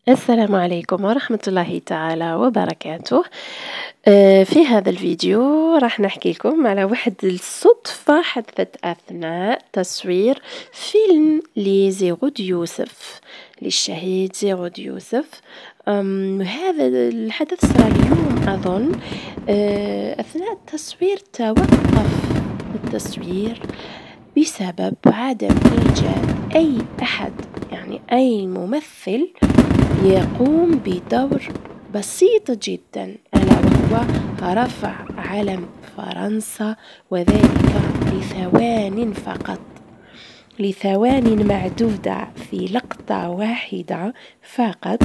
السلام عليكم ورحمة الله تعالى وبركاته. في هذا الفيديو راح نحكي لكم على واحد الصدفة حدثت أثناء تصوير فيلم لزيغود يوسف، للشهيد زيغود يوسف. هذا الحدث صار اليوم أظن. أثناء التصوير توقف التصوير بسبب عدم إيجاد أي أحد، يعني أي ممثل يقوم بدور بسيط جدا، ألا وهو رفع علم فرنسا، وذلك لثوان فقط، لثوان معدودة، في لقطة واحدة فقط.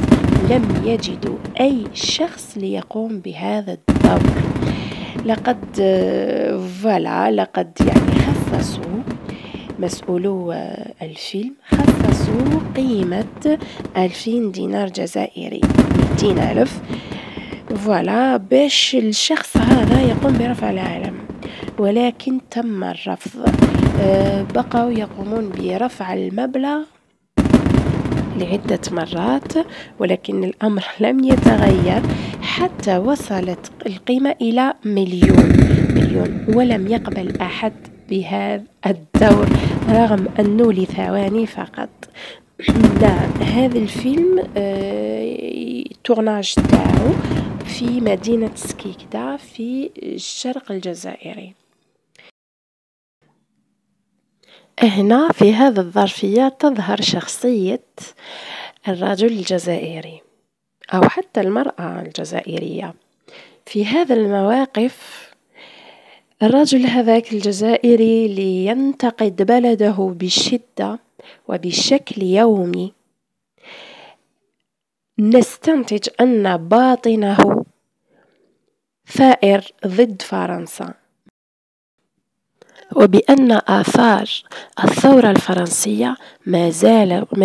لم يجدوا أي شخص ليقوم بهذا الدور. لقد خصصوا مسؤولو الفيلم قيمة 2000 دينار جزائري، 200,000 باش الشخص هذا يقوم برفع العلم، ولكن تم الرفض. بقوا يقومون برفع المبلغ لعدة مرات، ولكن الأمر لم يتغير حتى وصلت القيمة إلى مليون، ولم يقبل أحد بهذا الدور رغم أنه لثواني فقط. هذا الفيلم تورناج تاعو في مدينة سكيكدا في الشرق الجزائري. هنا في هذا الظرفية تظهر شخصية الرجل الجزائري أو حتى المرأة الجزائرية. في هذا المواقف الرجل هذاك الجزائري لينتقد بلده بشدة وبشكل يومي، نستنتج أن باطنه ثائر ضد فرنسا، وبأن آثار الثورة الفرنسية ما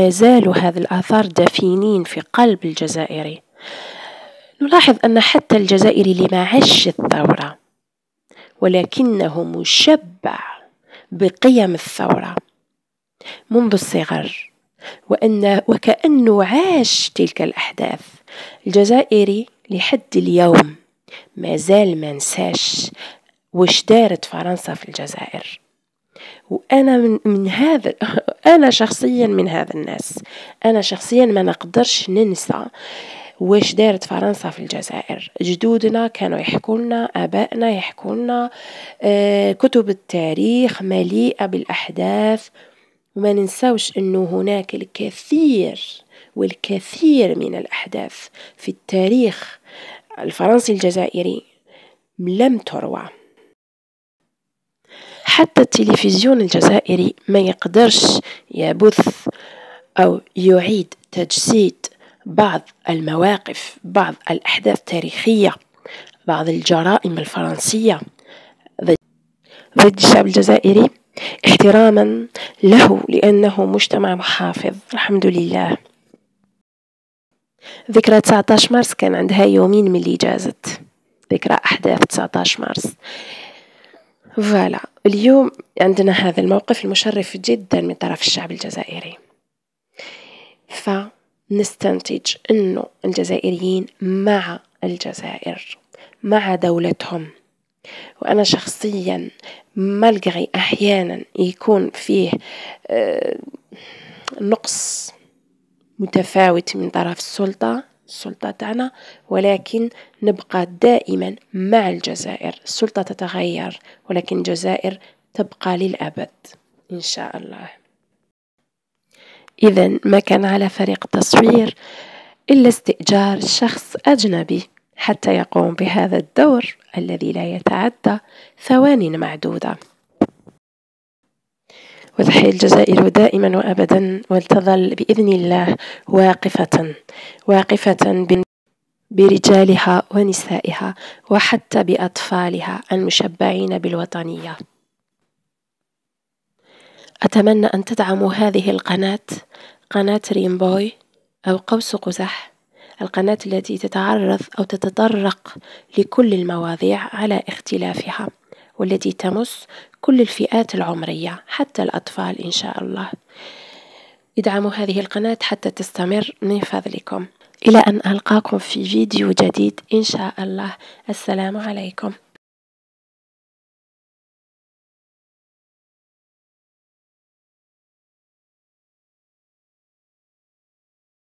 زالوا هذه الآثار دفينين في قلب الجزائري. نلاحظ أن حتى الجزائري اللي ما عاش الثورة ولكنه مشبع بقيم الثورة منذ الصغر، وكأنه عاش تلك الأحداث. الجزائري لحد اليوم ما زال ما نساش وش دارت فرنسا في الجزائر. وأنا من هذا أنا شخصيا من هذا الناس، أنا شخصيا ما نقدرش ننسى وش دارت فرنسا في الجزائر. جدودنا كانوا يحكوا لنا، آبائنا يحكوا لنا، كتب التاريخ مليئة بالأحداث، وما ننساوش أنه هناك الكثير من الأحداث في التاريخ الفرنسي الجزائري لم تروى. حتى التلفزيون الجزائري ما يقدرش يبث أو يعيد تجسيد بعض المواقف، بعض الأحداث التاريخية، بعض الجرائم الفرنسية ضد الشعب الجزائري، احتراما له لأنه مجتمع محافظ الحمد لله. ذكرى 19 مارس كان عندها يومين من اللي جازت، ذكرى أحداث 19 مارس. اليوم عندنا هذا الموقف المشرف جدا من طرف الشعب الجزائري، فنستنتج أنه الجزائريين مع الجزائر، مع دولتهم. وأنا شخصيا ملقي أحيانا يكون فيه نقص متفاوت من طرف السلطة تاعنا، ولكن نبقى دائما مع الجزائر. السلطة تتغير ولكن الجزائر تبقى للأبد إن شاء الله. إذن ما كان على فريق التصوير إلا استئجار شخص أجنبي حتى يقوم بهذا الدور الذي لا يتعدى ثوان معدودة. وتحيا الجزائر دائما وأبدا، ولتظل بإذن الله واقفة برجالها ونسائها وحتى بأطفالها المشبعين بالوطنية. أتمنى أن تدعموا هذه القناة، قناة ريمبوي أو قوس قزح، القناة التي تتعرض أو تتطرق لكل المواضيع على اختلافها، والتي تمس كل الفئات العمرية حتى الأطفال إن شاء الله. ادعموا هذه القناة حتى تستمر من فضلكم. إلى أن ألقاكم في فيديو جديد إن شاء الله. السلام عليكم.